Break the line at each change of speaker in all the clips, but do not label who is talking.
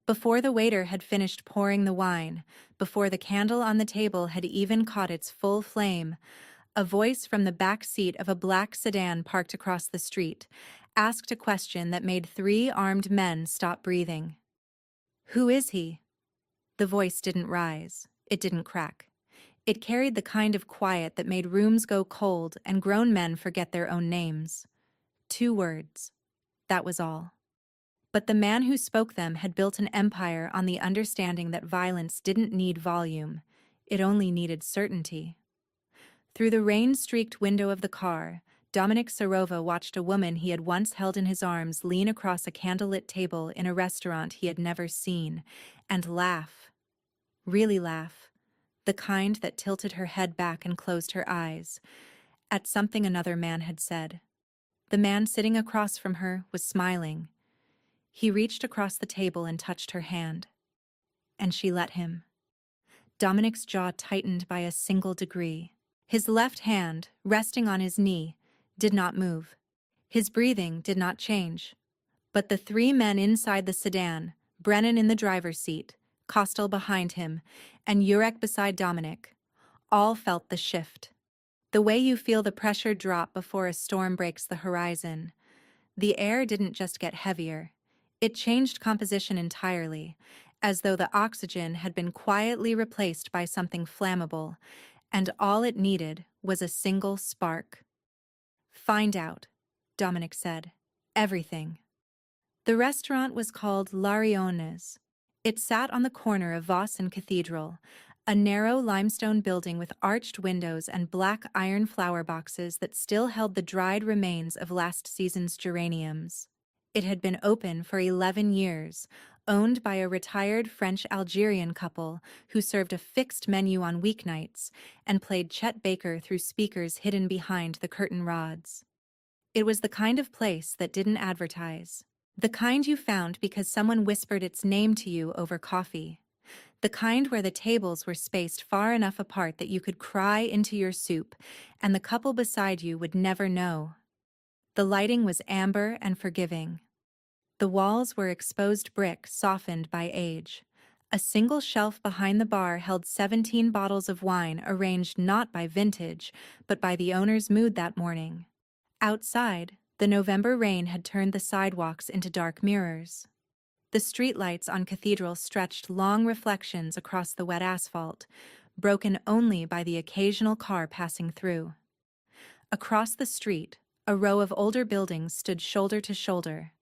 Before the waiter had finished pouring the wine, before the candle on the table had even caught its full flame, a voice from the back seat of a black sedan parked across the street asked a question that made three armed men stop breathing. "Who is he?" The voice didn't rise. It didn't crack. It carried the kind of quiet that made rooms go cold and grown men forget their own names. 2 words. That was all. But the man who spoke them had built an empire on the understanding that violence didn't need volume. It only needed certainty. Through the rain-streaked window of the car, Dominic Sarova watched a woman he had once held in his arms lean across a candlelit table in a restaurant he had never seen, and laugh. Really laugh. The kind that tilted her head back and closed her eyes, at something another man had said. The man sitting across from her was smiling. He reached across the table and touched her hand. And she let him. Dominic's jaw tightened by a single degree. His left hand, resting on his knee, did not move. His breathing did not change. But the 3 men inside the sedan, Brennan in the driver's seat, Kostel behind him, and Jurek beside Dominic, all felt the shift. The way you feel the pressure drop before a storm breaks the horizon. The air didn't just get heavier. It changed composition entirely, as though the oxygen had been quietly replaced by something flammable, and all it needed was a single spark. "Find out," Dominic said. "Everything." The restaurant was called Lariones. It sat on the corner of Voss and Cathedral, a narrow limestone building with arched windows and black iron flower boxes that still held the dried remains of last season's geraniums. It had been open for 11 years, owned by a retired French-Algerian couple who served a fixed menu on weeknights and played Chet Baker through speakers hidden behind the curtain rods. It was the kind of place that didn't advertise. The kind you found because someone whispered its name to you over coffee. The kind where the tables were spaced far enough apart that you could cry into your soup, and the couple beside you would never know. The lighting was amber and forgiving. The walls were exposed brick softened by age. A single shelf behind the bar held 17 bottles of wine arranged not by vintage, but by the owner's mood that morning. Outside, the November rain had turned the sidewalks into dark mirrors. The streetlights on Cathedral stretched long reflections across the wet asphalt, broken only by the occasional car passing through. Across the street, a row of older buildings stood shoulder to shoulder.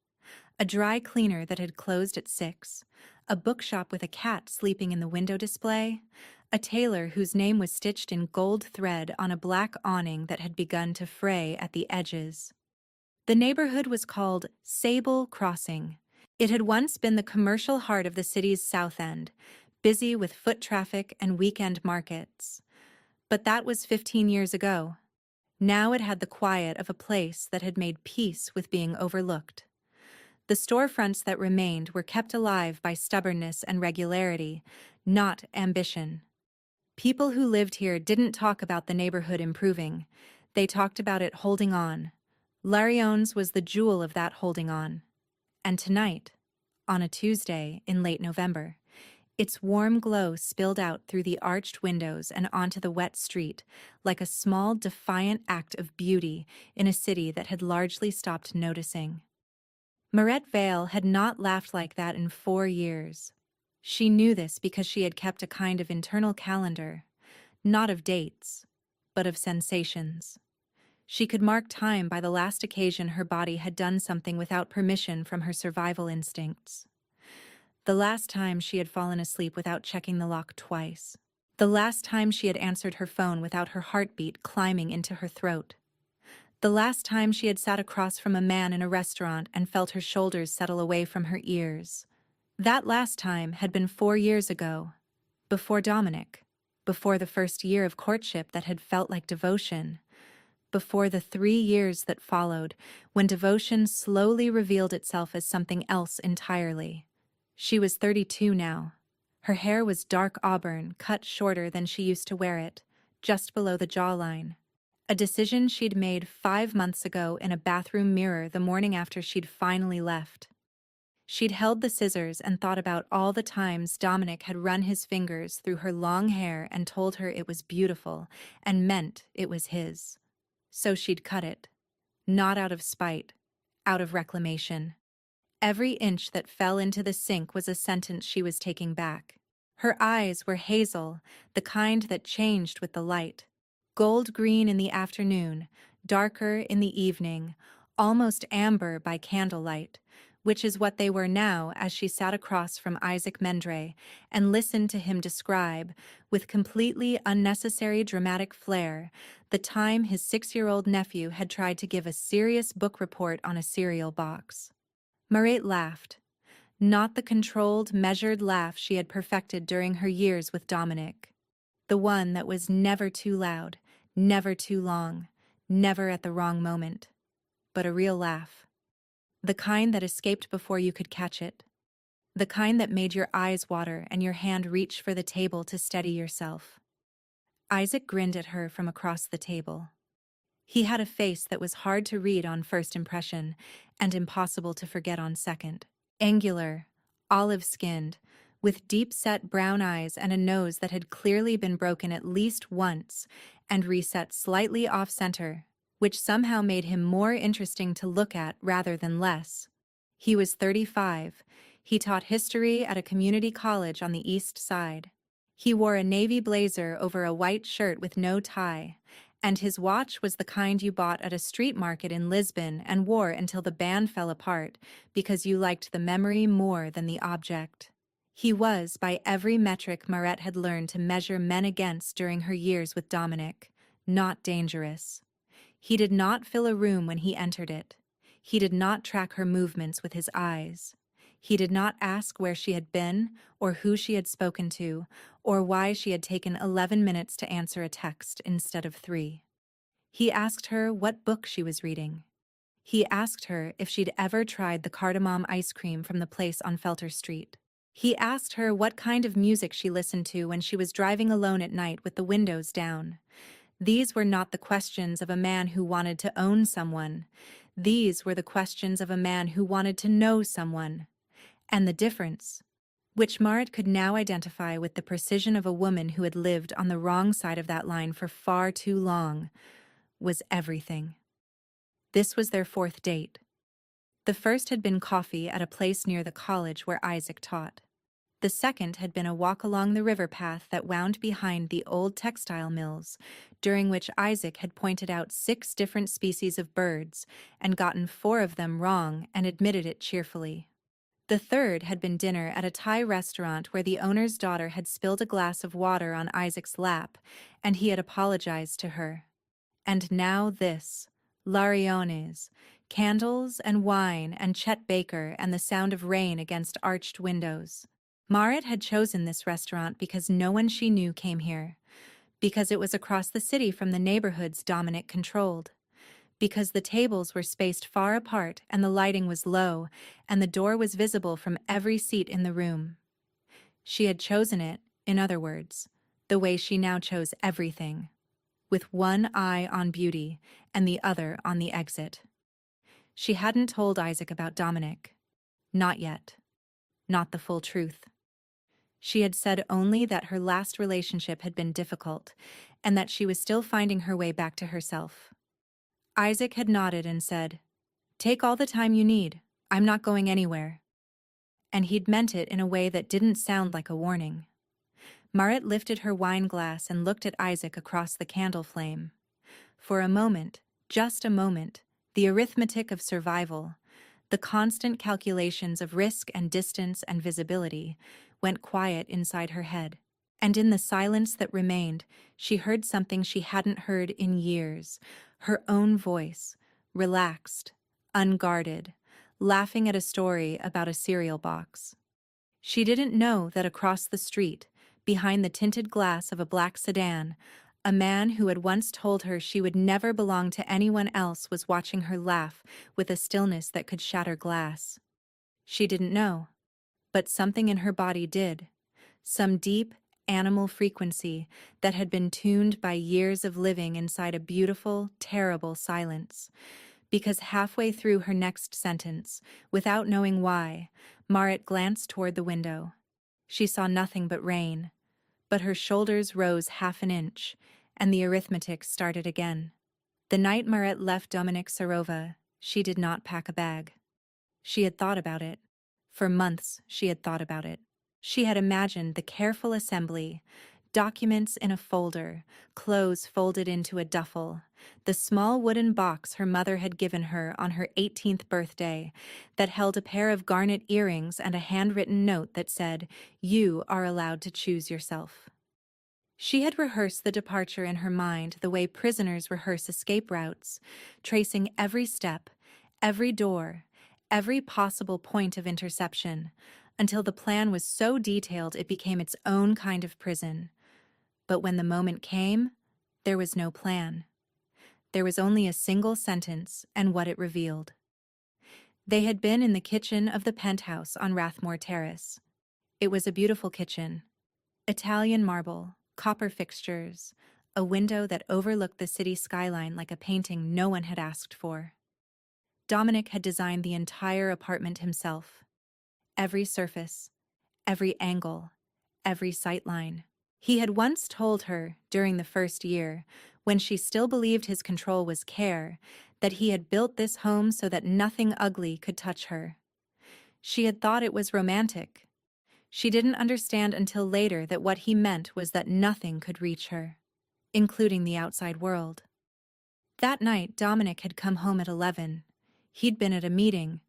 A dry cleaner that had closed at 6, a bookshop with a cat sleeping in the window display, a tailor whose name was stitched in gold thread on a black awning that had begun to fray at the edges. The neighborhood was called Sable Crossing. It had once been the commercial heart of the city's south end, busy with foot traffic and weekend markets. But that was 15 years ago. Now it had the quiet of a place that had made peace with being overlooked. The storefronts that remained were kept alive by stubbornness and regularity, not ambition. People who lived here didn't talk about the neighborhood improving. They talked about it holding on. Larion's was the jewel of that holding on. And tonight, on a Tuesday in late November, its warm glow spilled out through the arched windows and onto the wet street, like a small, defiant act of beauty in a city that had largely stopped noticing. Marette Vale had not laughed like that in 4 years. She knew this because she had kept a kind of internal calendar, not of dates, but of sensations. She could mark time by the last occasion her body had done something without permission from her survival instincts. The last time she had fallen asleep without checking the lock twice. The last time she had answered her phone without her heartbeat climbing into her throat. The last time she had sat across from a man in a restaurant and felt her shoulders settle away from her ears. That last time had been 4 years ago, before Dominic, before the first year of courtship that had felt like devotion, before the 3 years that followed, when devotion slowly revealed itself as something else entirely. She was 32 now. Her hair was dark auburn, cut shorter than she used to wear it, just below the jawline. A decision she'd made 5 months ago in a bathroom mirror the morning after she'd finally left. She'd held the scissors and thought about all the times Dominic had run his fingers through her long hair and told her it was beautiful and meant it was his. So she'd cut it. Not out of spite, out of reclamation. Every inch that fell into the sink was a sentence she was taking back. Her eyes were hazel, the kind that changed with the light. Gold green in the afternoon, darker in the evening, almost amber by candlelight, which is what they were now as she sat across from Isaac Mendre and listened to him describe, with completely unnecessary dramatic flair, the time his 6-year-old nephew had tried to give a serious book report on a cereal box. Mariette laughed. Not the controlled, measured laugh she had perfected during her years with Dominic. The one that was never too loud, never too long, never at the wrong moment. But a real laugh. The kind that escaped before you could catch it. The kind that made your eyes water and your hand reach for the table to steady yourself. Isaac grinned at her from across the table. He had a face that was hard to read on first impression and impossible to forget on second. Angular, olive-skinned, with deep-set brown eyes and a nose that had clearly been broken at least once and reset slightly off-center, which somehow made him more interesting to look at rather than less. He was 35. He taught history at a community college on the east side. He wore a navy blazer over a white shirt with no tie, and his watch was the kind you bought at a street market in Lisbon and wore until the band fell apart because you liked the memory more than the object. He was, by every metric Mariette had learned to measure men against during her years with Dominic, not dangerous. He did not fill a room when he entered it. He did not track her movements with his eyes. He did not ask where she had been, or who she had spoken to, or why she had taken 11 minutes to answer a text instead of 3. He asked her what book she was reading. He asked her if she'd ever tried the cardamom ice cream from the place on Felter Street. He asked her what kind of music she listened to when she was driving alone at night with the windows down. These were not the questions of a man who wanted to own someone. These were the questions of a man who wanted to know someone. And the difference, which Mariette could now identify with the precision of a woman who had lived on the wrong side of that line for far too long, was everything. This was their 4th date. The first had been coffee at a place near the college where Isaac taught. The second had been a walk along the river path that wound behind the old textile mills, during which Isaac had pointed out 6 different species of birds and gotten 4 of them wrong and admitted it cheerfully. The third had been dinner at a Thai restaurant where the owner's daughter had spilled a glass of water on Isaac's lap, and he had apologized to her. And now this, Lariones, candles and wine and Chet Baker and the sound of rain against arched windows. Mariette had chosen this restaurant because no one she knew came here, because it was across the city from the neighborhoods Dominic controlled, because the tables were spaced far apart and the lighting was low and the door was visible from every seat in the room. She had chosen it, in other words, the way she now chose everything, with one eye on beauty and the other on the exit. She hadn't told Isaac about Dominic. Not yet. Not the full truth. She had said only that her last relationship had been difficult and that she was still finding her way back to herself. Isaac had nodded and said, "Take all the time you need. I'm not going anywhere." And he'd meant it in a way that didn't sound like a warning. Mariette lifted her wine glass and looked at Isaac across the candle flame. For a moment, just a moment, the arithmetic of survival, the constant calculations of risk and distance and visibility, went quiet inside her head. And in the silence that remained, she heard something she hadn't heard in years, her own voice, relaxed, unguarded, laughing at a story about a cereal box. She didn't know that across the street, behind the tinted glass of a black sedan, a man who had once told her she would never belong to anyone else was watching her laugh with a stillness that could shatter glass. She didn't know, but something in her body did, some deep, animal frequency that had been tuned by years of living inside a beautiful, terrible silence, because halfway through her next sentence, without knowing why, Marit glanced toward the window. She saw nothing but rain, but her shoulders rose half an inch, and the arithmetic started again. The night Marit left Dominik Sarova, she did not pack a bag. She had thought about it. For months, she had thought about it. She had imagined the careful assembly, documents in a folder, clothes folded into a duffel, the small wooden box her mother had given her on her 18th birthday that held a pair of garnet earrings and a handwritten note that said, "You are allowed to choose yourself." She had rehearsed the departure in her mind the way prisoners rehearse escape routes, tracing every step, every door, every possible point of interception, until the plan was so detailed it became its own kind of prison. But when the moment came, there was no plan. There was only a single sentence and what it revealed. They had been in the kitchen of the penthouse on Rathmore Terrace. It was a beautiful kitchen. Italian marble, copper fixtures, a window that overlooked the city skyline like a painting no one had asked for. Dominik had designed the entire apartment himself. Every surface, every angle, every sightline. He had once told her, during the first year, when she still believed his control was care, that he had built this home so that nothing ugly could touch her. She had thought it was romantic. She didn't understand until later that what he meant was that nothing could reach her, including the outside world. That night, Dominik had come home at 11. He'd been at a meeting,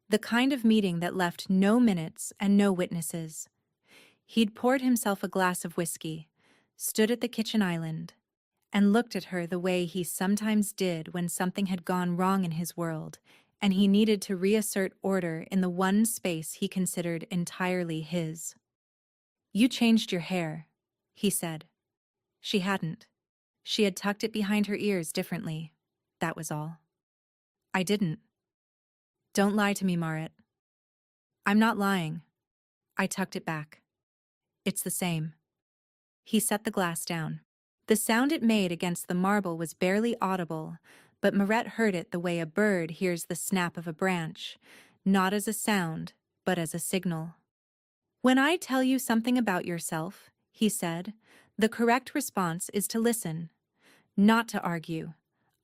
the kind of meeting that left no minutes and no witnesses. He'd poured himself a glass of whiskey, stood at the kitchen island, and looked at her the way he sometimes did when something had gone wrong in his world, and he needed to reassert order in the one space he considered entirely his. "You changed your hair," he said. She hadn't. She had tucked it behind her ears differently. That was all. "I didn't." "Don't lie to me, Marit." "I'm not lying." I tucked it back. "It's the same." He set the glass down. The sound it made against the marble was barely audible, but Marit heard it the way a bird hears the snap of a branch, not as a sound, but as a signal. "When I tell you something about yourself," he said, "the correct response is to listen, not to argue.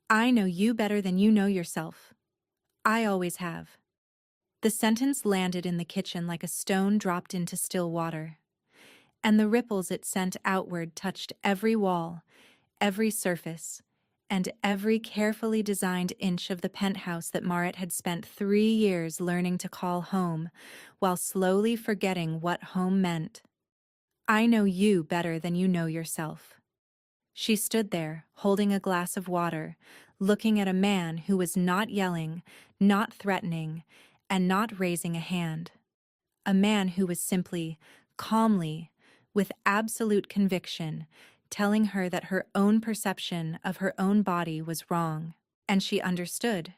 I know you better than you know yourself. I always have." The sentence landed in the kitchen like a stone dropped into still water, and the ripples it sent outward touched every wall, every surface, and every carefully designed inch of the penthouse that Marit had spent 3 years learning to call home, while slowly forgetting what home meant. "I know you better than you know yourself." She stood there, holding a glass of water, looking at a man who was not yelling, not threatening, and not raising a hand. A man who was simply, calmly, with absolute conviction, telling her that her own perception of her own body was wrong. And she understood.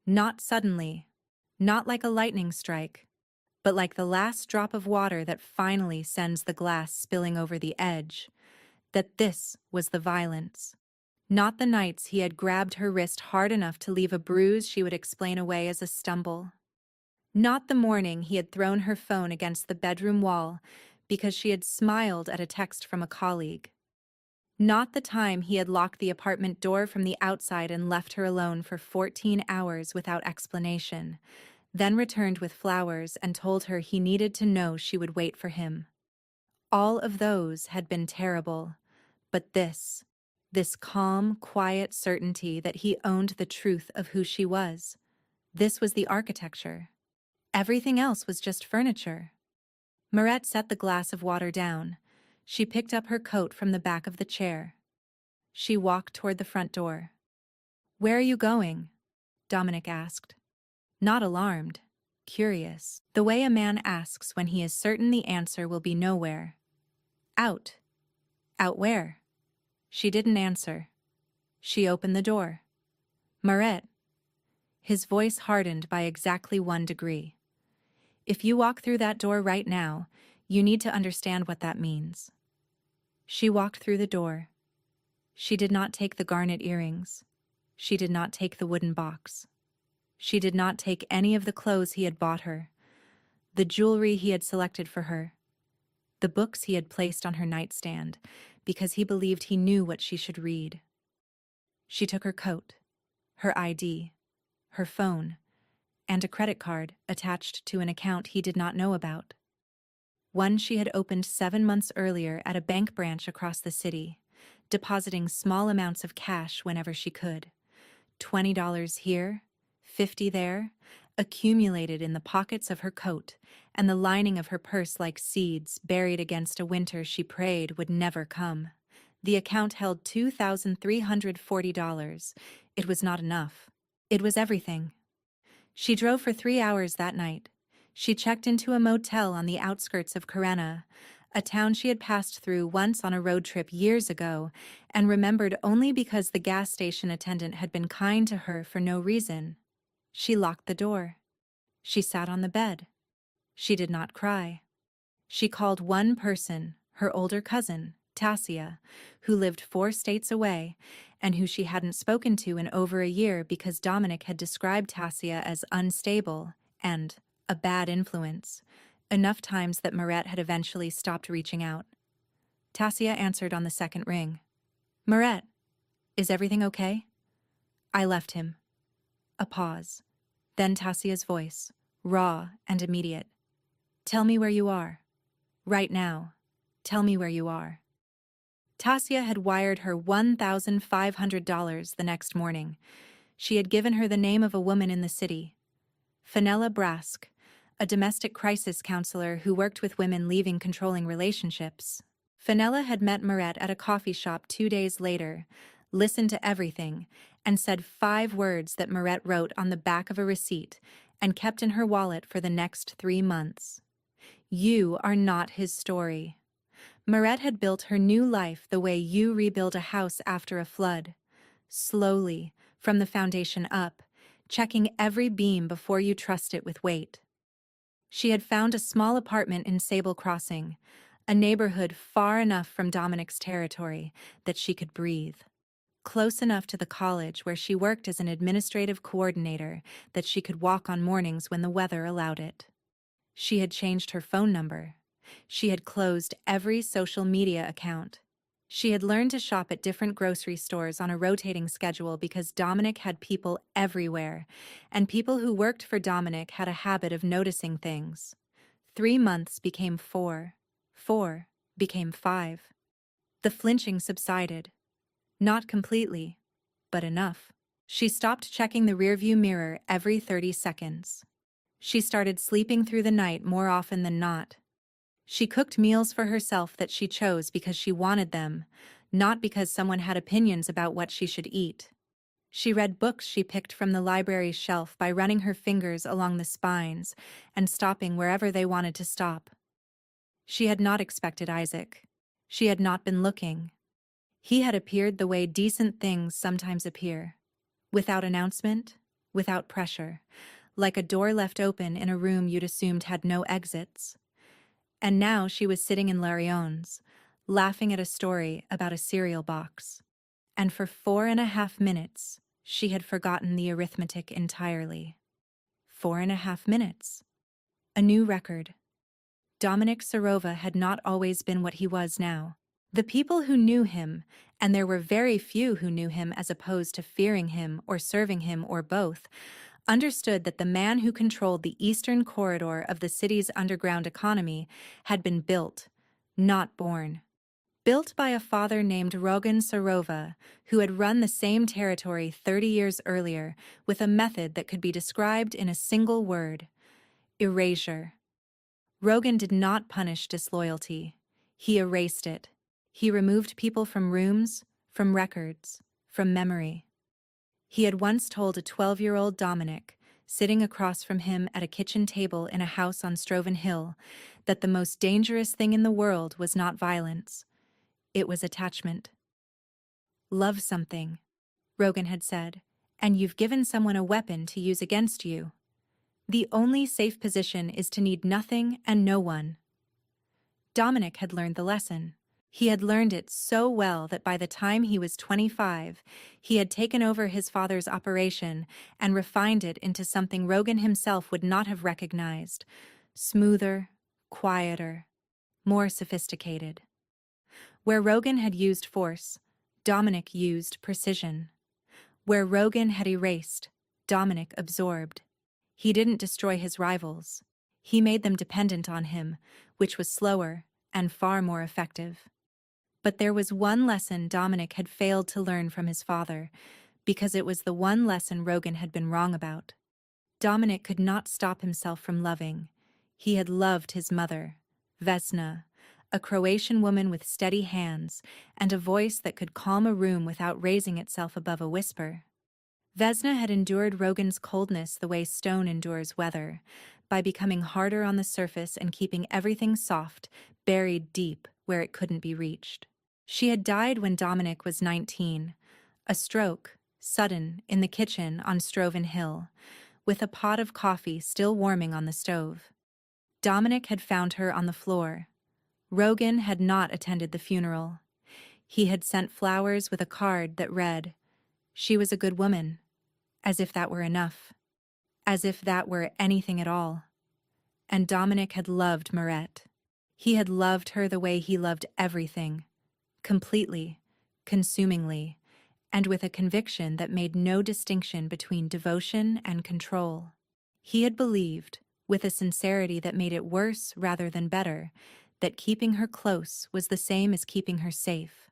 Not suddenly, not like a lightning strike, but like the last drop of water that finally sends the glass spilling over the edge, that this was the violence. Not the nights he had grabbed her wrist hard enough to leave a bruise she would explain away as a stumble. Not the morning he had thrown her phone against the bedroom wall because she had smiled at a text from a colleague. Not the time he had locked the apartment door from the outside and left her alone for 14 hours without explanation, then returned with flowers and told her he needed to know she would wait for him. All of those had been terrible, but this calm, quiet certainty that he owned the truth of who she was, this was the architecture. Everything else was just furniture. Marit set the glass of water down. She picked up her coat from the back of the chair. She walked toward the front door. "Where are you going?" Dominik asked. Not alarmed, curious, the way a man asks when he is certain the answer will be nowhere. "Out." "Out where?" She didn't answer. She opened the door. "Marit." His voice hardened by exactly 1 degree. "If you walk through that door right now, you need to understand what that means." She walked through the door. She did not take the garnet earrings. She did not take the wooden box. She did not take any of the clothes he had bought her, the jewelry he had selected for her, the books he had placed on her nightstand, because he believed he knew what she should read. She took her coat, her ID, her phone, and a credit card attached to an account he did not know about. One she had opened 7 months earlier at a bank branch across the city, depositing small amounts of cash whenever she could. $20 here, $50 there, accumulated in the pockets of her coat and the lining of her purse like seeds buried against a winter she prayed would never come. The account held $2,340. It was not enough. It was everything. She drove for 3 hours that night. She checked into a motel on the outskirts of Karenna, a town she had passed through once on a road trip years ago and remembered only because the gas station attendant had been kind to her for no reason. She locked the door. She sat on the bed. She did not cry. She called one person, her older cousin, Tassia, who lived 4 states away and who she hadn't spoken to in over a year because Dominic had described Tassia as unstable and a bad influence, enough times that Marette had eventually stopped reaching out. Tassia answered on the second ring. "Marette, is everything okay?" "I left him." A pause. Then Tassia's voice, raw and immediate. "Tell me where you are. Right now. Tell me where you are." Tassia had wired her $1,500 the next morning. She had given her the name of a woman in the city, Fenella Brask, a domestic crisis counselor who worked with women leaving controlling relationships. Fenella had met Marette at a coffee shop 2 days later, listened to everything, and said 5 words that Marette wrote on the back of a receipt and kept in her wallet for the next 3 months. "You are not his story." Marette had built her new life the way you rebuild a house after a flood. Slowly, from the foundation up, checking every beam before you trust it with weight. She had found a small apartment in Sable Crossing, a neighborhood far enough from Dominic's territory that she could breathe. Close enough to the college where she worked as an administrative coordinator that she could walk on mornings when the weather allowed it. She had changed her phone number. She had closed every social media account. She had learned to shop at different grocery stores on a rotating schedule because Dominic had people everywhere, and people who worked for Dominic had a habit of noticing things. 3 months became 4. 4 became 5. The flinching subsided. Not completely, but enough. She stopped checking the rearview mirror every 30 seconds. She started sleeping through the night more often than not. She cooked meals for herself that she chose because she wanted them, not because someone had opinions about what she should eat. She read books she picked from the library's shelf by running her fingers along the spines and stopping wherever they wanted to stop. She had not expected Isaac. She had not been looking. He had appeared the way decent things sometimes appear, without announcement, without pressure, like a door left open in a room you'd assumed had no exits. And now she was sitting in Larion's, laughing at a story about a cereal box. And for 4.5 minutes, she had forgotten the arithmetic entirely. 4.5 minutes. A new record. Dominic Sarova had not always been what he was now. The people who knew him, and there were very few who knew him as opposed to fearing him or serving him or both, understood that the man who controlled the eastern corridor of the city's underground economy had been built, not born. Built by a father named Rogan Sarova, who had run the same territory 30 years earlier with a method that could be described in a single word: erasure. Rogan did not punish disloyalty. He erased it. He removed people from rooms, from records, from memory. He had once told a 12-year-old Dominic, sitting across from him at a kitchen table in a house on Stroven Hill, that the most dangerous thing in the world was not violence. It was attachment. "Love something," Rogan had said, "and you've given someone a weapon to use against you. The only safe position is to need nothing and no one." Dominic had learned the lesson. He had learned it so well that by the time he was 25, he had taken over his father's operation and refined it into something Rogan himself would not have recognized: smoother, quieter, more sophisticated. Where Rogan had used force, Dominic used precision. Where Rogan had erased, Dominic absorbed. He didn't destroy his rivals. He made them dependent on him, which was slower and far more effective. But there was one lesson Dominic had failed to learn from his father, because it was the one lesson Rogan had been wrong about. Dominic could not stop himself from loving. He had loved his mother, Vesna, a Croatian woman with steady hands and a voice that could calm a room without raising itself above a whisper. Vesna had endured Rogan's coldness the way stone endures weather, by becoming harder on the surface and keeping everything soft, buried deep where it couldn't be reached. She had died when Dominic was 19, a stroke, sudden, in the kitchen on Stroven Hill, with a pot of coffee still warming on the stove. Dominic had found her on the floor. Rogan had not attended the funeral. He had sent flowers with a card that read, "She was a good woman," as if that were enough, as if that were anything at all. And Dominic had loved Marette. He had loved her the way he loved everything, completely, consumingly, and with a conviction that made no distinction between devotion and control. He had believed, with a sincerity that made it worse rather than better, that keeping her close was the same as keeping her safe,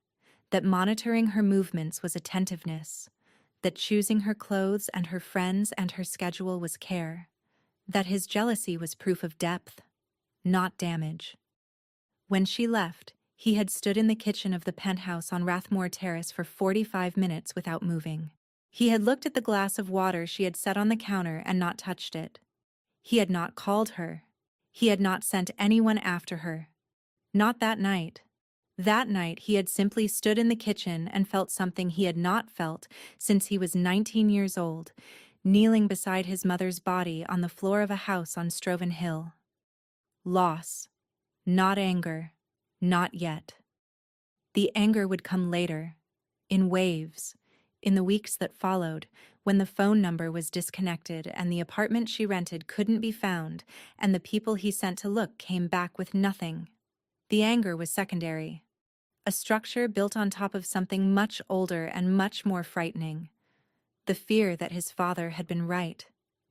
that monitoring her movements was attentiveness, that choosing her clothes and her friends and her schedule was care, that his jealousy was proof of depth, not damage. When she left, he had stood in the kitchen of the penthouse on Rathmore Terrace for 45 minutes without moving. He had looked at the glass of water she had set on the counter and not touched it. He had not called her. He had not sent anyone after her. Not that night. That night he had simply stood in the kitchen and felt something he had not felt since he was 19 years old, kneeling beside his mother's body on the floor of a house on Stroven Hill. Loss. Not anger. Not yet. The anger would come later, in waves, in the weeks that followed, when the phone number was disconnected and the apartment she rented couldn't be found and the people he sent to look came back with nothing. The anger was secondary, a structure built on top of something much older and much more frightening. The fear that his father had been right,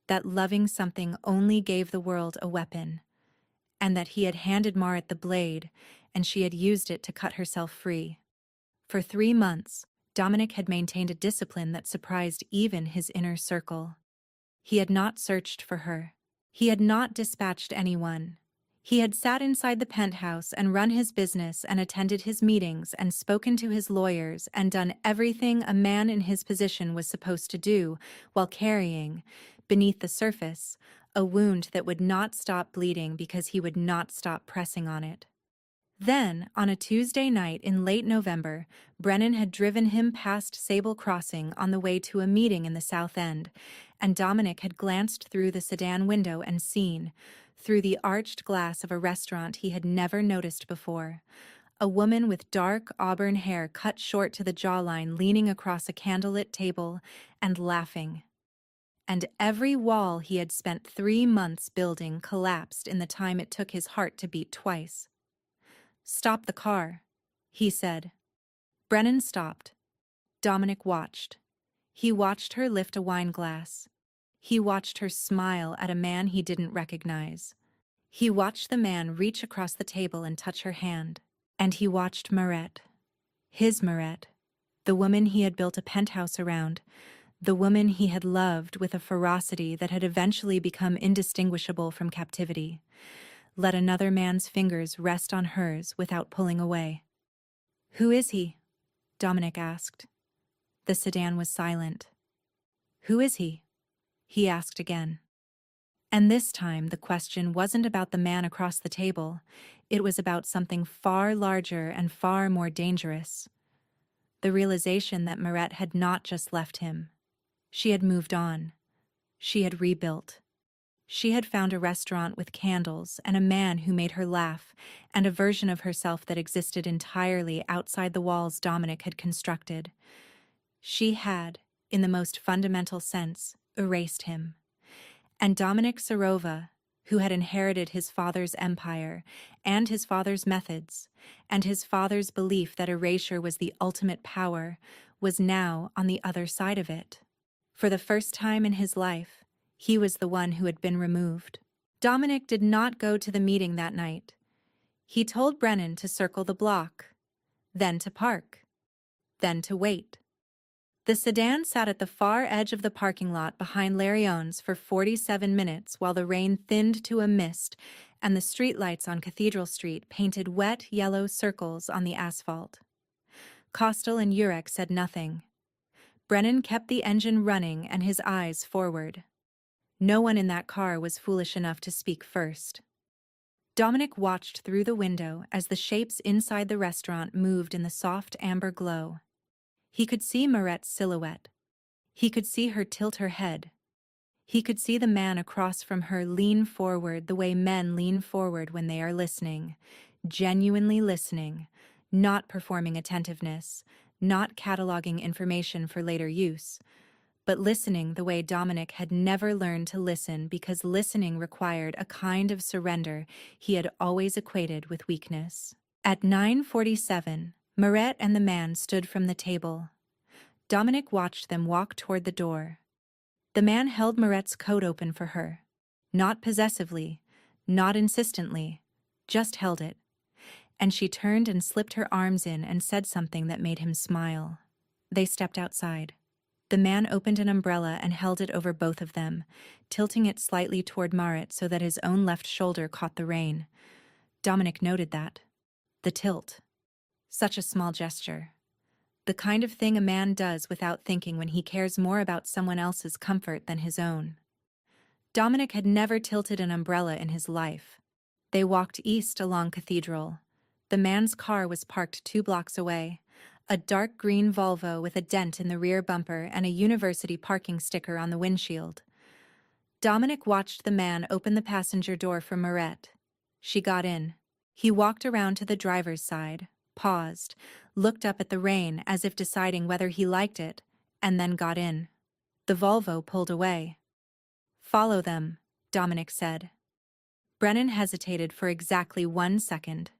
that loving something only gave the world a weapon, and that he had handed Marit the blade and she had used it to cut herself free. For 3 months, Dominic had maintained a discipline that surprised even his inner circle. He had not searched for her. He had not dispatched anyone. He had sat inside the penthouse and run his business and attended his meetings and spoken to his lawyers and done everything a man in his position was supposed to do while carrying, beneath the surface, a wound that would not stop bleeding because he would not stop pressing on it. Then, on a Tuesday night in late November, Brennan had driven him past Sable Crossing on the way to a meeting in the South End, and Dominic had glanced through the sedan window and seen, through the arched glass of a restaurant he had never noticed before, a woman with dark auburn hair cut short to the jawline leaning across a candlelit table and laughing. And every wall he had spent 3 months building collapsed in the time it took his heart to beat twice. "Stop the car," he said. Brennan stopped. Dominic watched. He watched her lift a wine glass. He watched her smile at a man he didn't recognize. He watched the man reach across the table and touch her hand. And he watched Marette. His Marette. The woman he had built a penthouse around. The woman he had loved with a ferocity that had eventually become indistinguishable from captivity. Let another man's fingers rest on hers without pulling away. "Who is he?" Dominic asked. The sedan was silent. "Who is he?" he asked again. And this time the question wasn't about the man across the table. It was about something far larger and far more dangerous. The realization that Marette had not just left him. She had moved on. She had rebuilt. She had found a restaurant with candles and a man who made her laugh, and a version of herself that existed entirely outside the walls Dominic had constructed. She had, in the most fundamental sense, erased him. And Dominic Sarova, who had inherited his father's empire and his father's methods, and his father's belief that erasure was the ultimate power, was now on the other side of it. For the first time in his life, he was the one who had been removed. Dominic did not go to the meeting that night. He told Brennan to circle the block, then to park, then to wait. The sedan sat at the far edge of the parking lot behind Larion's for 47 minutes while the rain thinned to a mist and the streetlights on Cathedral Street painted wet yellow circles on the asphalt. Kostel and Urek said nothing. Brennan kept the engine running and his eyes forward. No one in that car was foolish enough to speak first. Dominic watched through the window as the shapes inside the restaurant moved in the soft amber glow. He could see Marette's silhouette. He could see her tilt her head. He could see the man across from her lean forward the way men lean forward when they are listening, genuinely listening, not performing attentiveness, not cataloging information for later use, but listening the way Dominic had never learned to listen because listening required a kind of surrender he had always equated with weakness. At 9:47, Marette and the man stood from the table. Dominic watched them walk toward the door. The man held Marette's coat open for her. Not possessively, not insistently, just held it. And she turned and slipped her arms in and said something that made him smile. They stepped outside. The man opened an umbrella and held it over both of them, tilting it slightly toward Marette so that his own left shoulder caught the rain. Dominic noted that. The tilt. Such a small gesture. The kind of thing a man does without thinking when he cares more about someone else's comfort than his own. Dominic had never tilted an umbrella in his life. They walked east along Cathedral. The man's car was parked 2 blocks away, a dark green Volvo with a dent in the rear bumper and a university parking sticker on the windshield. Dominic watched the man open the passenger door for Marette. She got in. He walked around to the driver's side, paused, looked up at the rain as if deciding whether he liked it, and then got in. The Volvo pulled away. "Follow them," Dominic said. Brennan hesitated for exactly 1 second.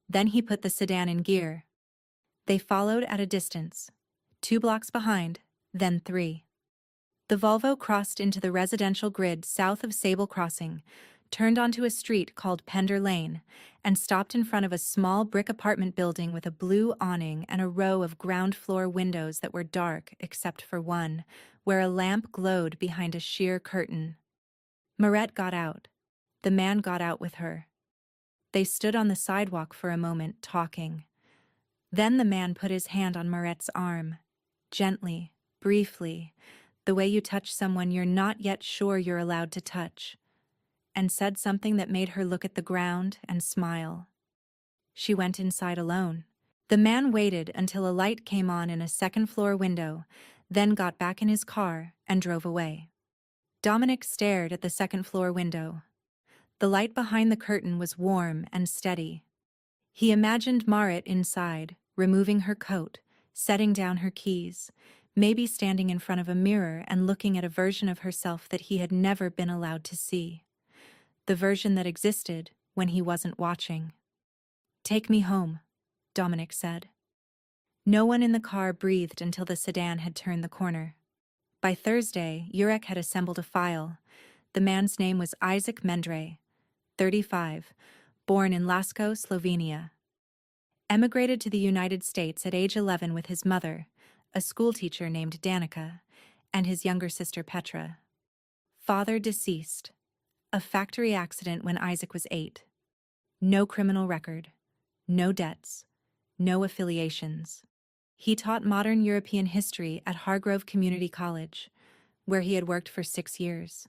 Then he put the sedan in gear. They followed at a distance, 2 blocks behind, then 3. The Volvo crossed into the residential grid south of Sable Crossing, turned onto a street called Pender Lane, and stopped in front of a small brick apartment building with a blue awning and a row of ground-floor windows that were dark except for one, where a lamp glowed behind a sheer curtain. Marette got out. The man got out with her. They stood on the sidewalk for a moment, talking. Then the man put his hand on Marette's arm, gently, briefly, the way you touch someone you're not yet sure you're allowed to touch, and said something that made her look at the ground and smile. She went inside alone. The man waited until a light came on in a second-floor window, then got back in his car and drove away. Dominic stared at the second-floor window. The light behind the curtain was warm and steady. He imagined Marette inside, removing her coat, setting down her keys, maybe standing in front of a mirror and looking at a version of herself that he had never been allowed to see. The version that existed when he wasn't watching. "Take me home," Dominic said. No one in the car breathed until the sedan had turned the corner. By Thursday, Urek had assembled a file. The man's name was Isaac Mendre, 35, born in Lasko, Slovenia. Emigrated to the United States at age 11 with his mother, a schoolteacher named Danica, and his younger sister Petra. Father deceased. A factory accident when Isaac was 8. No criminal record. No debts. No affiliations. He taught modern European history at Hargrove Community College, where he had worked for 6 years.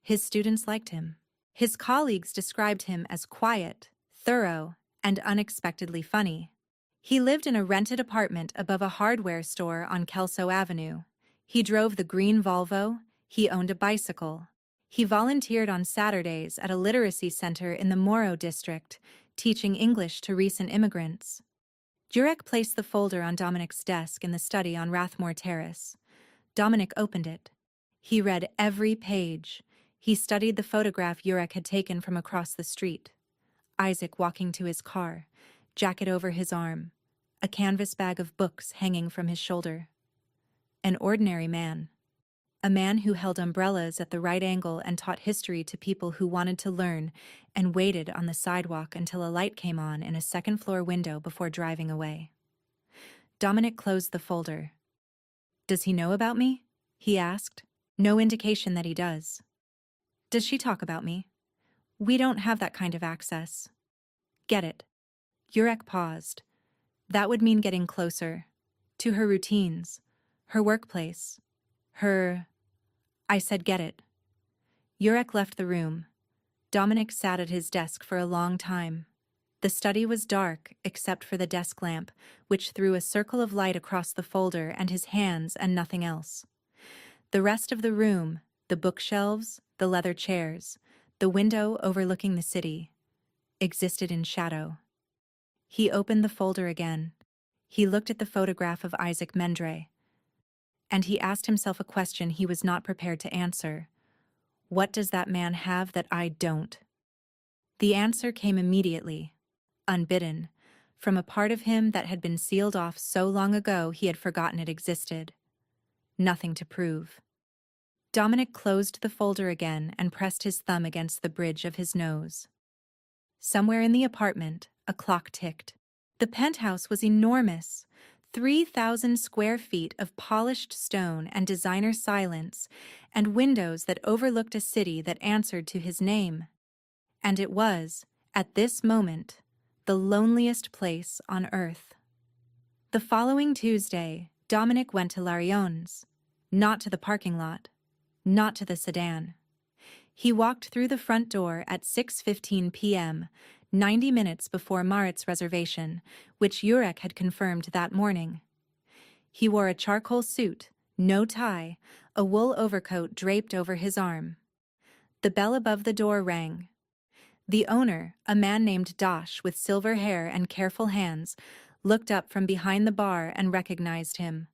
His students liked him. His colleagues described him as quiet, thorough, and unexpectedly funny. He lived in a rented apartment above a hardware store on Kelso Avenue. He drove the green Volvo. He owned a bicycle. He volunteered on Saturdays at a literacy center in the Moro district, teaching English to recent immigrants. Jurek placed the folder on Dominic's desk in the study on Rathmore Terrace. Dominic opened it. He read every page. He studied the photograph Jurek had taken from across the street. Isaac walking to his car, jacket over his arm, a canvas bag of books hanging from his shoulder. An ordinary man. A man who held umbrellas at the right angle and taught history to people who wanted to learn and waited on the sidewalk until a light came on in a second-floor window before driving away. Dominic closed the folder. "Does he know about me?" he asked. "No indication that he does." "Does she talk about me?" "We don't have that kind of access." "Get it." Jurek paused. That would mean getting closer. To her routines. Her workplace. I said get it. Jurek left the room. Dominic sat at his desk for a long time. The study was dark, except for the desk lamp, which threw a circle of light across the folder and his hands and nothing else. The rest of the room, the bookshelves, the leather chairs, the window overlooking the city, existed in shadow. He opened the folder again. He looked at the photograph of Isaac Mendre. And he asked himself a question he was not prepared to answer. What does that man have that I don't? The answer came immediately, unbidden, from a part of him that had been sealed off so long ago he had forgotten it existed. Nothing to prove. Dominic closed the folder again and pressed his thumb against the bridge of his nose. Somewhere in the apartment, a clock ticked. The penthouse was enormous. 3,000 square feet of polished stone and designer silence, and windows that overlooked a city that answered to his name. And it was, at this moment, the loneliest place on earth. The following Tuesday, Dominic went to Larion's. Not to the parking lot. Not to the sedan. He walked through the front door at 6:15 p.m., 90 minutes before Marit's reservation, which Jurek had confirmed that morning. He wore a charcoal suit, no tie, a wool overcoat draped over his arm. The bell above the door rang. The owner, a man named Dosh with silver hair and careful hands, looked up from behind the bar and recognized him.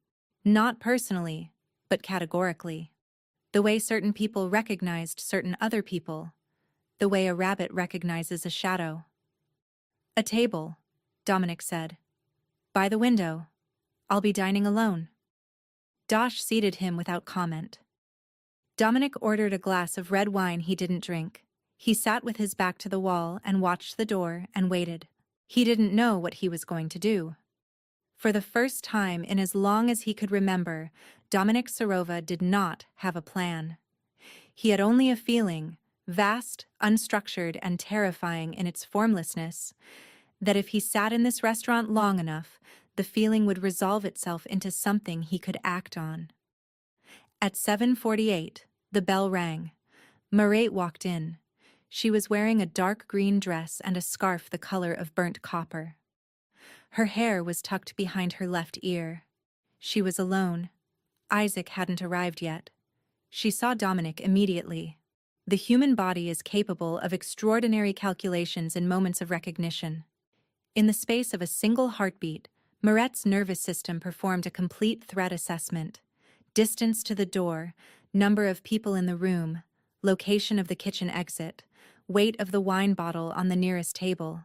Not personally, but categorically. The way certain people recognized certain other people. The way a rabbit recognizes a shadow. "A table," Dominic said. "By the window. I'll be dining alone." Dosh seated him without comment. Dominic ordered a glass of red wine he didn't drink. He sat with his back to the wall and watched the door and waited. He didn't know what he was going to do. For the first time in as long as he could remember, Dominic Serova did not have a plan. He had only a feeling, vast, unstructured, and terrifying in its formlessness, that if he sat in this restaurant long enough, the feeling would resolve itself into something he could act on. At 7:48, the bell rang. Marit walked in. She was wearing a dark green dress and a scarf the color of burnt copper. Her hair was tucked behind her left ear. She was alone. Isaac hadn't arrived yet. She saw Dominic immediately. The human body is capable of extraordinary calculations in moments of recognition. In the space of a single heartbeat, Maret's nervous system performed a complete threat assessment. Distance to the door, number of people in the room, location of the kitchen exit, weight of the wine bottle on the nearest table.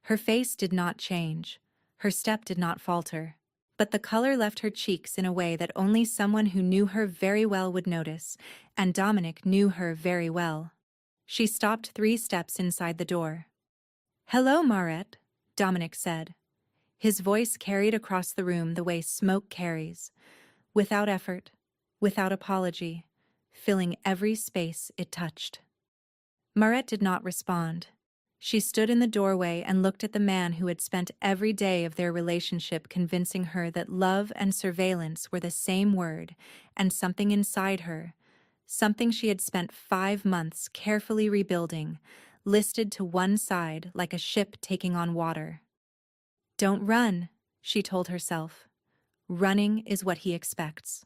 Her face did not change. Her step did not falter. But the color left her cheeks in a way that only someone who knew her very well would notice, and Dominic knew her very well. She stopped 3 steps inside the door. "Hello, Maret," Dominic said. His voice carried across the room the way smoke carries, without effort, without apology, filling every space it touched. Maret did not respond. She stood in the doorway and looked at the man who had spent every day of their relationship convincing her that love and surveillance were the same word, and something inside her, something she had spent 5 months carefully rebuilding, listed to one side like a ship taking on water. "Don't run," she told herself. "Running is what he expects."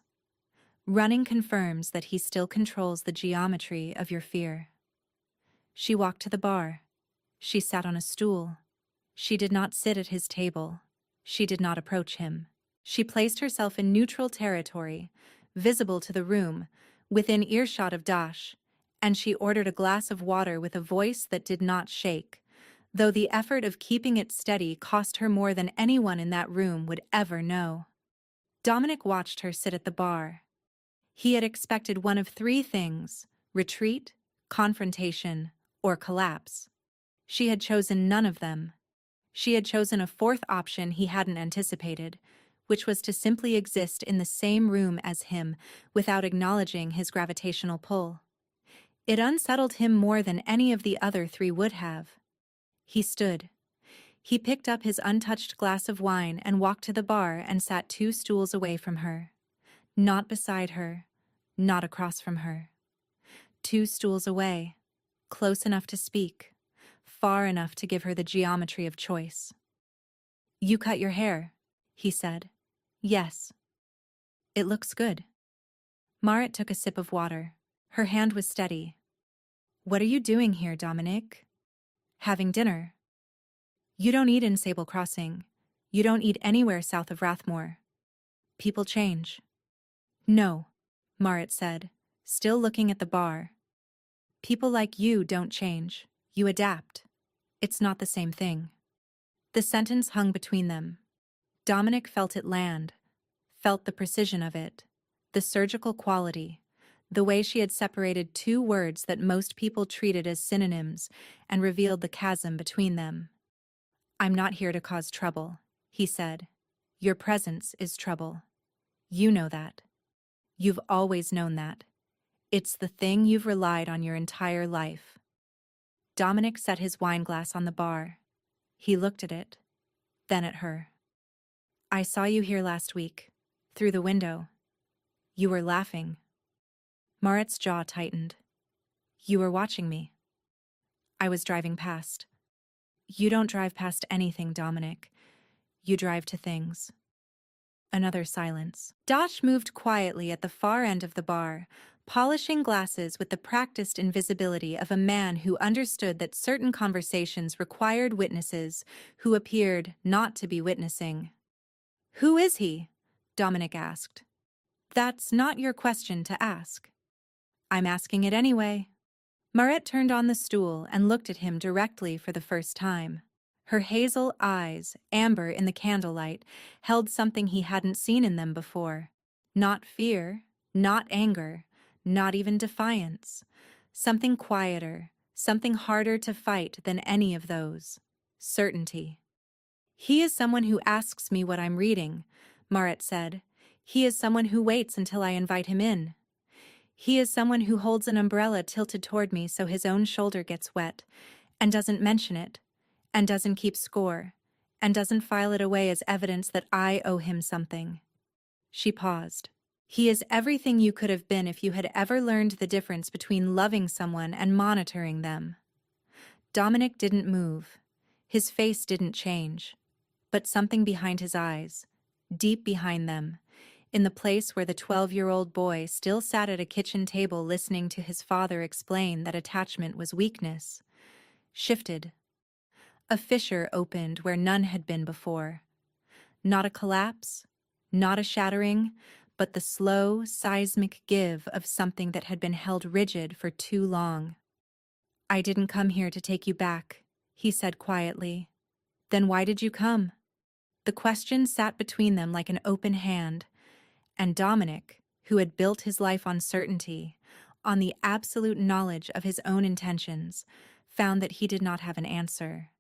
Running confirms that he still controls the geometry of your fear. She walked to the bar. She sat on a stool. She did not sit at his table. She did not approach him. She placed herself in neutral territory, visible to the room, within earshot of Dash, and she ordered a glass of water with a voice that did not shake, though the effort of keeping it steady cost her more than anyone in that room would ever know. Dominic watched her sit at the bar. He had expected one of three things: retreat, confrontation, or collapse. She had chosen none of them. She had chosen a fourth option he hadn't anticipated, which was to simply exist in the same room as him without acknowledging his gravitational pull. It unsettled him more than any of the other three would have. He stood. He picked up his untouched glass of wine and walked to the bar and sat 2 stools away from her. Not beside her, not across from her. 2 stools away, close enough to speak, far enough to give her the geometry of choice. "You cut your hair," he said. "Yes." "It looks good." Marit took a sip of water. Her hand was steady. "What are you doing here, Dominic?" "Having dinner." "You don't eat in Sable Crossing. You don't eat anywhere south of Rathmore. People change." "No," Marit said, still looking at the bar. "People like you don't change. You adapt. It's not the same thing." The sentence hung between them. Dominic felt it land, felt the precision of it, the surgical quality, the way she had separated 2 words that most people treated as synonyms and revealed the chasm between them. "I'm not here to cause trouble," he said. "Your presence is trouble. You know that. You've always known that. It's the thing you've relied on your entire life." Dominic set his wineglass on the bar. He looked at it, then at her. "I saw you here last week, through the window. You were laughing." Marit's jaw tightened. "You were watching me." "I was driving past." "You don't drive past anything, Dominic. You drive to things." Another silence. Dash moved quietly at the far end of the bar, polishing glasses with the practiced invisibility of a man who understood that certain conversations required witnesses who appeared not to be witnessing. "Who is he?" Dominic asked. "That's not your question to ask." "I'm asking it anyway." Marit turned on the stool and looked at him directly for the first time. Her hazel eyes, amber in the candlelight, held something he hadn't seen in them before. Not fear, not anger, not even defiance. Something quieter, something harder to fight than any of those. Certainty. "He is someone who asks me what I'm reading," Marit said. "He is someone who waits until I invite him in. He is someone who holds an umbrella tilted toward me so his own shoulder gets wet, and doesn't mention it, and doesn't keep score, and doesn't file it away as evidence that I owe him something." She paused. "He is everything you could have been if you had ever learned the difference between loving someone and monitoring them." Dominic didn't move. His face didn't change. But something behind his eyes, deep behind them, in the place where the 12-year-old boy still sat at a kitchen table listening to his father explain that attachment was weakness, shifted. A fissure opened where none had been before. Not a collapse, not a shattering, but the slow, seismic give of something that had been held rigid for too long. "I didn't come here to take you back," he said quietly. "Then why did you come?" The question sat between them like an open hand, and Dominic, who had built his life on certainty, on the absolute knowledge of his own intentions, found that he did not have an answer.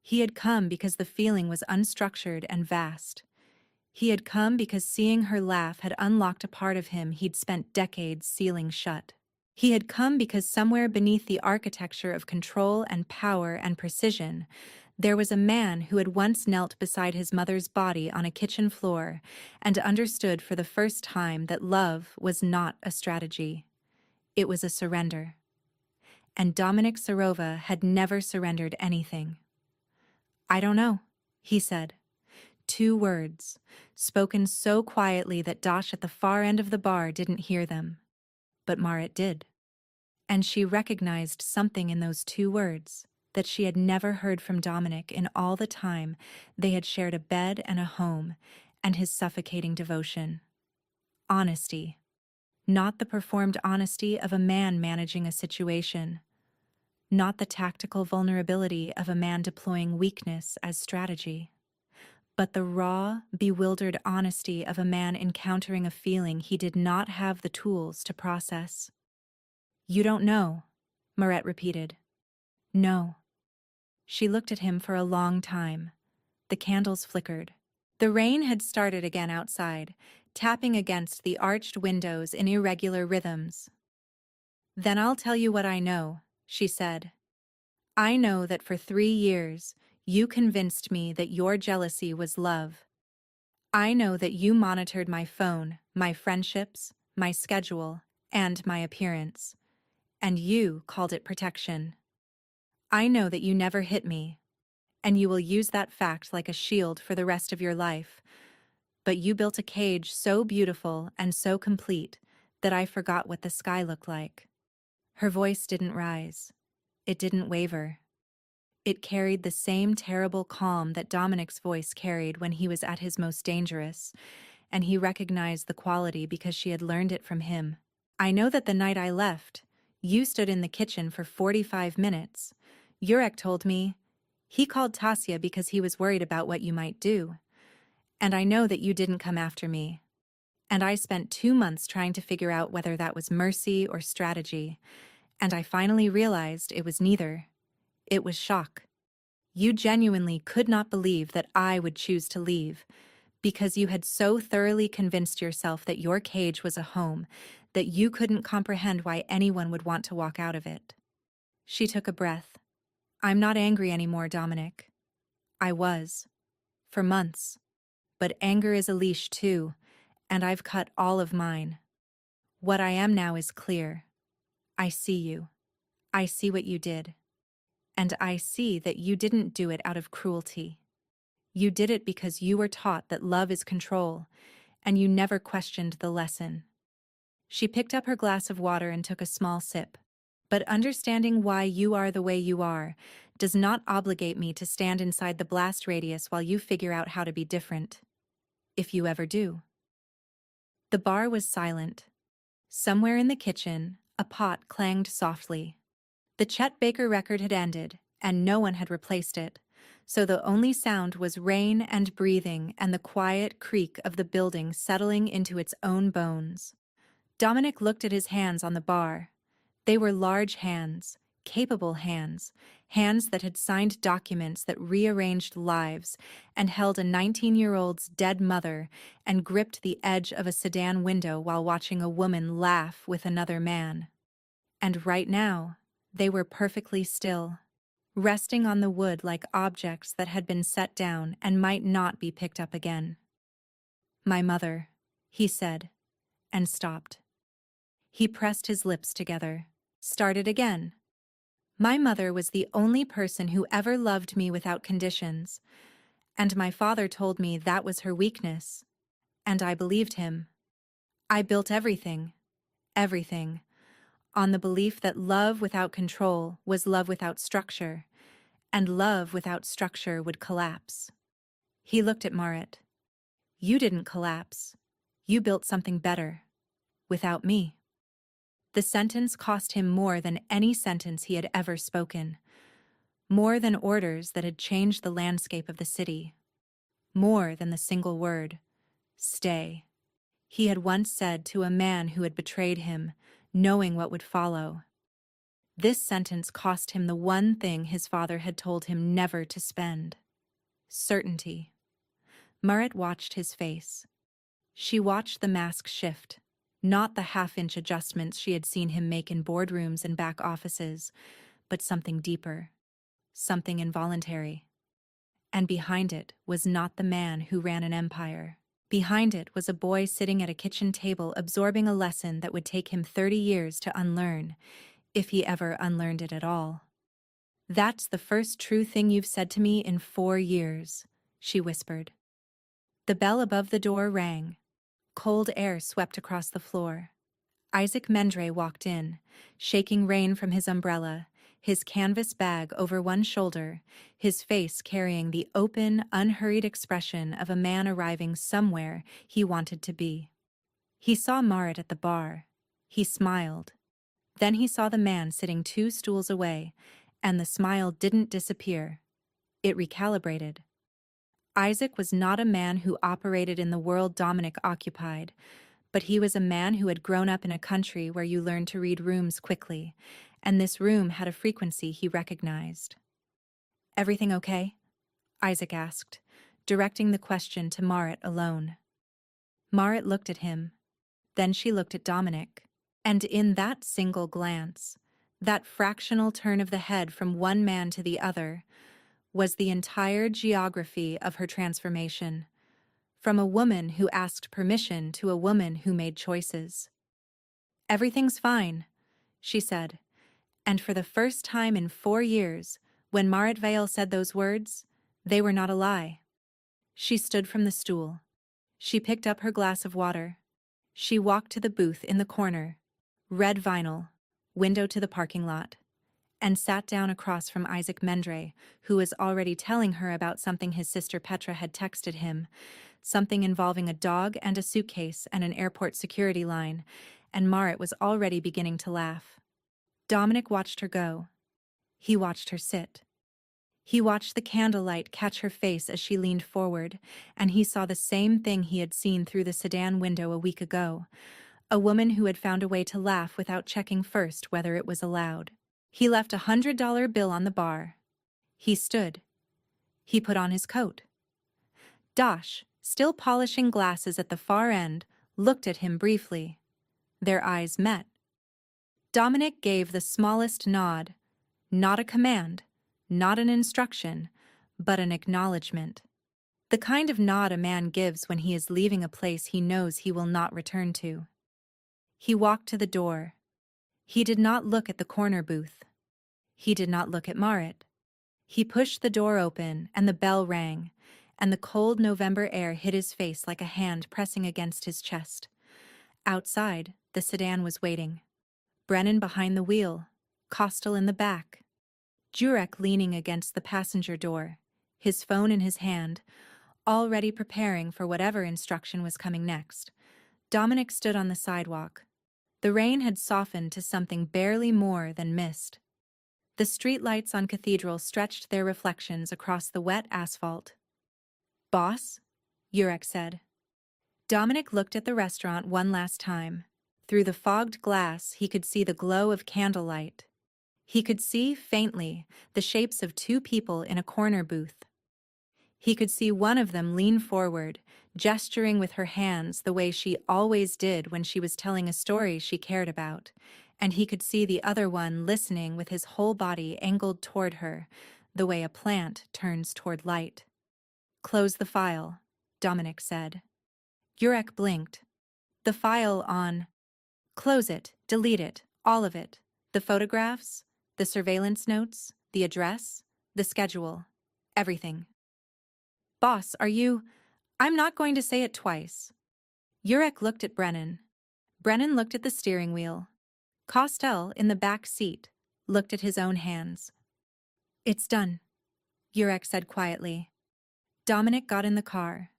He had come because the feeling was unstructured and vast. He had come because seeing her laugh had unlocked a part of him he'd spent decades sealing shut. He had come because somewhere beneath the architecture of control and power and precision, there was a man who had once knelt beside his mother's body on a kitchen floor and understood for the first time that love was not a strategy. It was a surrender. And Dominic Serova had never surrendered anything. "I don't know," he said. 2 words, spoken so quietly that Dosh at the far end of the bar didn't hear them. But Marit did. And she recognized something in those 2 words that she had never heard from Dominic in all the time they had shared a bed and a home and his suffocating devotion. Honesty. Not the performed honesty of a man managing a situation. Not the tactical vulnerability of a man deploying weakness as strategy. But the raw, bewildered honesty of a man encountering a feeling he did not have the tools to process. "You don't know," Maret repeated. "No." She looked at him for a long time. The candles flickered. The rain had started again outside, tapping against the arched windows in irregular rhythms. "Then I'll tell you what I know," she said. "I know that for 3 years, you convinced me that your jealousy was love. I know that you monitored my phone, my friendships, my schedule, and my appearance. And you called it protection. I know that you never hit me, and you will use that fact like a shield for the rest of your life. But you built a cage so beautiful and so complete that I forgot what the sky looked like." Her voice didn't rise. It didn't waver. It carried the same terrible calm that Dominic's voice carried when he was at his most dangerous, and he recognized the quality because she had learned it from him. "I know that the night I left, you stood in the kitchen for 45 minutes. Jurek told me he called Tasya because he was worried about what you might do. And I know that you didn't come after me. And I spent 2 months trying to figure out whether that was mercy or strategy, and I finally realized it was neither. It was shock. You genuinely could not believe that I would choose to leave, because you had so thoroughly convinced yourself that your cage was a home that you couldn't comprehend why anyone would want to walk out of it." She took a breath. "I'm not angry anymore, Dominic. I was. For months. But anger is a leash too, and I've cut all of mine. What I am now is clear. I see you. I see what you did. And I see that you didn't do it out of cruelty. You did it because you were taught that love is control, and you never questioned the lesson." She picked up her glass of water and took a small sip. "But understanding why you are the way you are does not obligate me to stand inside the blast radius while you figure out how to be different. If you ever do." The bar was silent. Somewhere in the kitchen, a pot clanged softly. The Chet Baker record had ended, and no one had replaced it, so the only sound was rain and breathing and the quiet creak of the building settling into its own bones. Dominic looked at his hands on the bar. They were large hands, capable hands, hands that had signed documents that rearranged lives and held a 19-year-old's dead mother and gripped the edge of a sedan window while watching a woman laugh with another man. And right now, they were perfectly still, resting on the wood like objects that had been set down and might not be picked up again. "My mother," he said, and stopped. He pressed his lips together, started again. "My mother was the only person who ever loved me without conditions, and my father told me that was her weakness, and I believed him. I built everything, everything, on the belief that love without control was love without structure, and love without structure would collapse." He looked at Marit. "You didn't collapse. You built something better. Without me." The sentence cost him more than any sentence he had ever spoken. More than orders that had changed the landscape of the city. More than the single word, "Stay," he had once said to a man who had betrayed him, knowing what would follow. This sentence cost him the one thing his father had told him never to spend: certainty. Marit watched his face. She watched the mask shift, not the half-inch adjustments she had seen him make in boardrooms and back offices, but something deeper, something involuntary. And behind it was not the man who ran an empire. Behind it was a boy sitting at a kitchen table absorbing a lesson that would take him 30 years to unlearn, if he ever unlearned it at all. "That's the first true thing you've said to me in 4 years," she whispered. The bell above the door rang. Cold air swept across the floor. Isaac Mendre walked in, shaking rain from his umbrella, his canvas bag over one shoulder, his face carrying the open, unhurried expression of a man arriving somewhere he wanted to be. He saw Marit at the bar. He smiled. Then he saw the man sitting 2 stools away, and the smile didn't disappear. It recalibrated. Isaac was not a man who operated in the world Dominic occupied, but he was a man who had grown up in a country where you learned to read rooms quickly, and this room had a frequency he recognized. "Everything okay?" Isaac asked, directing the question to Marit alone. Marit looked at him. Then she looked at Dominic. And in that single glance, that fractional turn of the head from one man to the other, was the entire geography of her transformation, from a woman who asked permission to a woman who made choices. "Everything's fine," she said, and for the first time in 4 years, when Marit Vale said those words, they were not a lie. She stood from the stool. She picked up her glass of water. She walked to the booth in the corner, red vinyl, window to the parking lot, and sat down across from Isaac Mendre, who was already telling her about something his sister Petra had texted him, something involving a dog and a suitcase and an airport security line, and Marit was already beginning to laugh. Dominic watched her go. He watched her sit. He watched the candlelight catch her face as she leaned forward, and he saw the same thing he had seen through the sedan window a week ago, a woman who had found a way to laugh without checking first whether it was allowed. He left a $100 bill on the bar. He stood. He put on his coat. Dosh, still polishing glasses at the far end, looked at him briefly. Their eyes met. Dominic gave the smallest nod, not a command, not an instruction, but an acknowledgement. The kind of nod a man gives when he is leaving a place he knows he will not return to. He walked to the door. He did not look at the corner booth. He did not look at Marit. He pushed the door open, and the bell rang, and the cold November air hit his face like a hand pressing against his chest. Outside, the sedan was waiting. Brennan behind the wheel, Costel in the back. Jurek leaning against the passenger door, his phone in his hand, already preparing for whatever instruction was coming next. Dominic stood on the sidewalk. The rain had softened to something barely more than mist. The streetlights on Cathedral stretched their reflections across the wet asphalt. "Boss?" Jurek said. Dominic looked at the restaurant one last time. Through the fogged glass, he could see the glow of candlelight. He could see, faintly, the shapes of 2 people in a corner booth. He could see one of them lean forward, gesturing with her hands the way she always did when she was telling a story she cared about, and he could see the other one listening with his whole body angled toward her, the way a plant turns toward light. "Close the file," Dominic said. Jurek blinked. "The file on..." "Close it, delete it, all of it. The photographs, the surveillance notes, the address, the schedule, everything." "Boss, are you..." "I'm not going to say it twice." Jurek looked at Brennan. Brennan looked at the steering wheel. Costel, in the back seat, looked at his own hands. "It's done," Jurek said quietly. Dominic got in the car.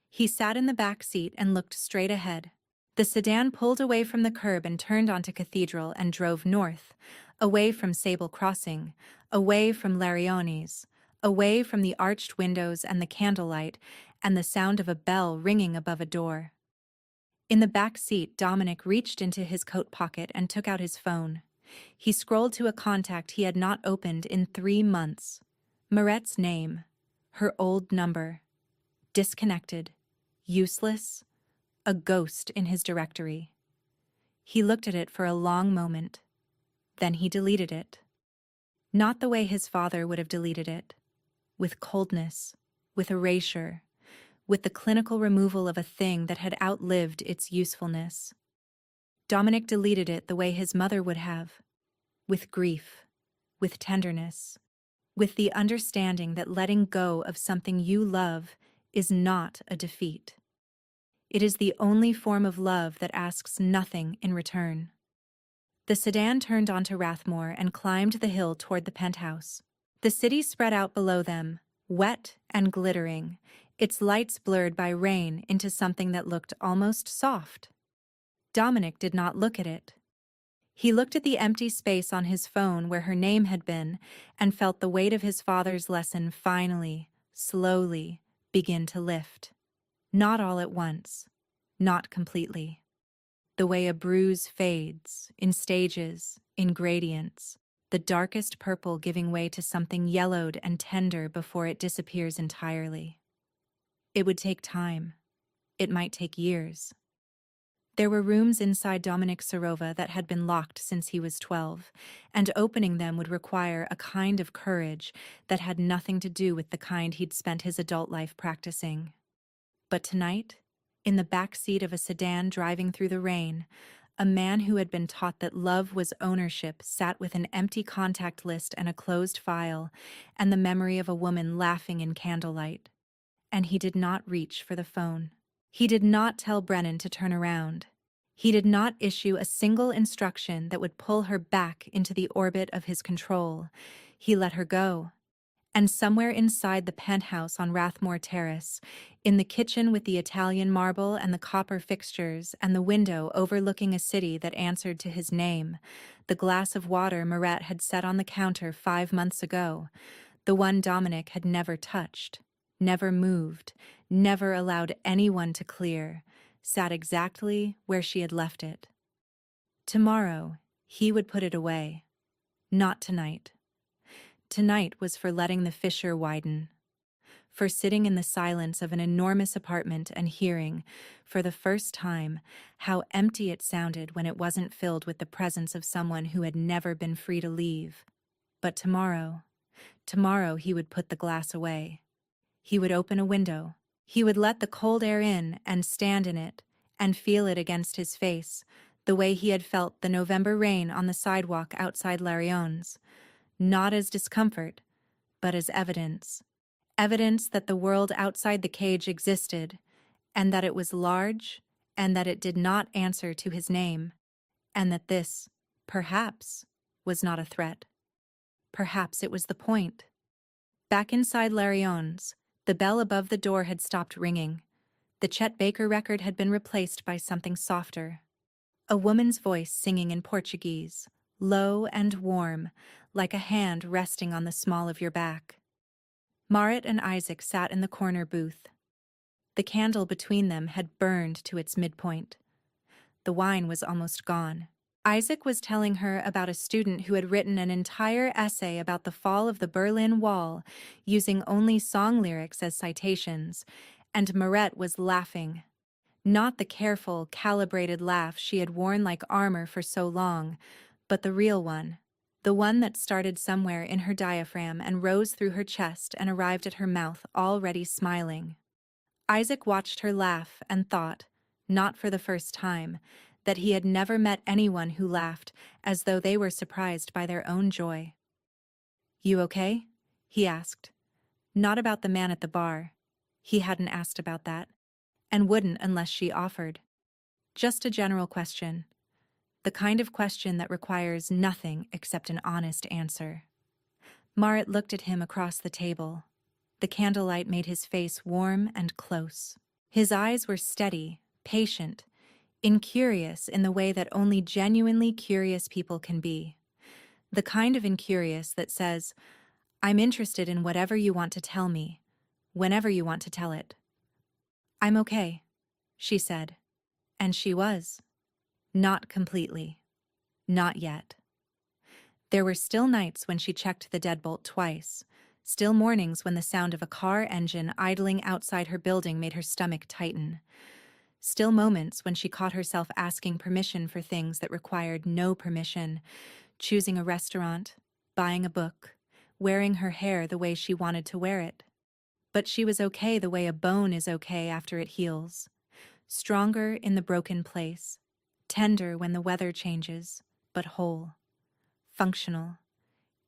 He sat in the back seat and looked straight ahead. The sedan pulled away from the curb and turned onto Cathedral and drove north, away from Sable Crossing, away from Larione's, away from the arched windows and the candlelight and the sound of a bell ringing above a door. In the back seat, Dominic reached into his coat pocket and took out his phone. He scrolled to a contact he had not opened in 3 months. Maret's name, her old number. Disconnected, useless, a ghost in his directory. He looked at it for a long moment. Then he deleted it. Not the way his father would have deleted it. With coldness, with erasure, with the clinical removal of a thing that had outlived its usefulness. Dominic deleted it the way his mother would have. With grief, with tenderness, with the understanding that letting go of something you love is not a defeat. It is the only form of love that asks nothing in return. The sedan turned onto Rathmore and climbed the hill toward the penthouse. The city spread out below them, wet and glittering, its lights blurred by rain into something that looked almost soft. Dominic did not look at it. He looked at the empty space on his phone where her name had been and felt the weight of his father's lesson finally, slowly, begin to lift. Not all at once, not completely. The way a bruise fades, in stages, in gradients, the darkest purple giving way to something yellowed and tender before it disappears entirely. It would take time. It might take years. There were rooms inside Dominic Serova that had been locked since he was 12, and opening them would require a kind of courage that had nothing to do with the kind he'd spent his adult life practicing. But tonight, in the back seat of a sedan driving through the rain, a man who had been taught that love was ownership sat with an empty contact list and a closed file, and the memory of a woman laughing in candlelight. And he did not reach for the phone. He did not tell Brennan to turn around. He did not issue a single instruction that would pull her back into the orbit of his control. He let her go. And somewhere inside the penthouse on Rathmore Terrace, in the kitchen with the Italian marble and the copper fixtures and the window overlooking a city that answered to his name, the glass of water Moret had set on the counter 5 months ago, the one Dominic had never touched, never moved, never allowed anyone to clear, sat exactly where she had left it. Tomorrow, he would put it away. Not tonight. Tonight was for letting the fissure widen, for sitting in the silence of an enormous apartment and hearing, for the first time, how empty it sounded when it wasn't filled with the presence of someone who had never been free to leave. But tomorrow he would put the glass away. He would open a window. He would let the cold air in and stand in it and feel it against his face, the way he had felt the November rain on the sidewalk outside Larion's. Not as discomfort, but as evidence. Evidence that the world outside the cage existed, and that it was large, and that it did not answer to his name, and that this, perhaps, was not a threat. Perhaps it was the point. Back inside Larion's, the bell above the door had stopped ringing. The Chet Baker record had been replaced by something softer. A woman's voice singing in Portuguese, low and warm, like a hand resting on the small of your back. Marit and Isaac sat in the corner booth. The candle between them had burned to its midpoint. The wine was almost gone. Isaac was telling her about a student who had written an entire essay about the fall of the Berlin Wall, using only song lyrics as citations, and Marit was laughing. Not the careful, calibrated laugh she had worn like armor for so long, but the real one. The one that started somewhere in her diaphragm and rose through her chest and arrived at her mouth already smiling. Isaac watched her laugh and thought, not for the first time, that he had never met anyone who laughed as though they were surprised by their own joy. "You okay?" he asked. Not about the man at the bar. He hadn't asked about that, and wouldn't unless she offered. Just a general question. The kind of question that requires nothing except an honest answer. Marit looked at him across the table. The candlelight made his face warm and close. His eyes were steady, patient, incurious in the way that only genuinely curious people can be. The kind of incurious that says, "I'm interested in whatever you want to tell me, whenever you want to tell it." "I'm okay," she said. And she was. Not completely. Not yet. There were still nights when she checked the deadbolt twice, still mornings when the sound of a car engine idling outside her building made her stomach tighten, still moments when she caught herself asking permission for things that required no permission, choosing a restaurant, buying a book, wearing her hair the way she wanted to wear it. But she was okay the way a bone is okay after it heals, stronger in the broken place, tender when the weather changes, but whole, functional,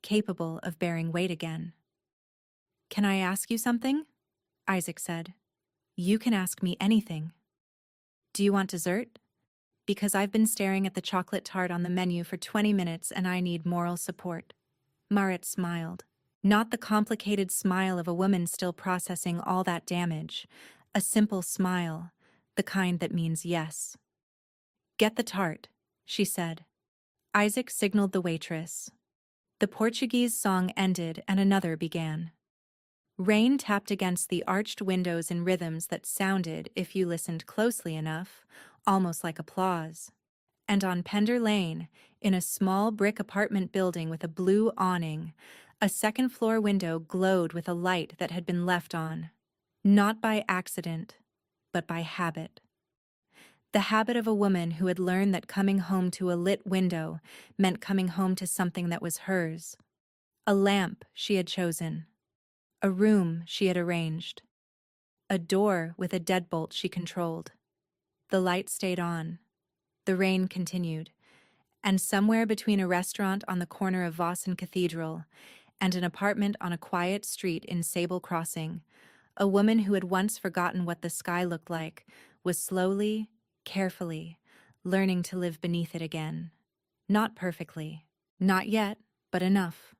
capable of bearing weight again. "Can I ask you something?" Isaac said. You can ask me anything. Do you want dessert? Because I've been staring at the chocolate tart on the menu for 20 minutes and I need moral support. Marit smiled. Not the complicated smile of a woman still processing all that damage. A simple smile, the kind that means yes. Get the tart, she said. Isaac signaled the waitress. The Portuguese song ended and another began. Rain tapped against the arched windows in rhythms that sounded, if you listened closely enough, almost like applause. And on Pender Lane, in a small brick apartment building with a blue awning, a second-floor window glowed with a light that had been left on. Not by accident, but by habit. The habit of a woman who had learned that coming home to a lit window meant coming home to something that was hers. A lamp she had chosen. A room she had arranged. A door with a deadbolt she controlled. The light stayed on. The rain continued. And somewhere between a restaurant on the corner of Voss and Cathedral and an apartment on a quiet street in Sable Crossing, a woman who had once forgotten what the sky looked like was slowly, carefully, learning to live beneath it again. Not perfectly. Not yet, but enough.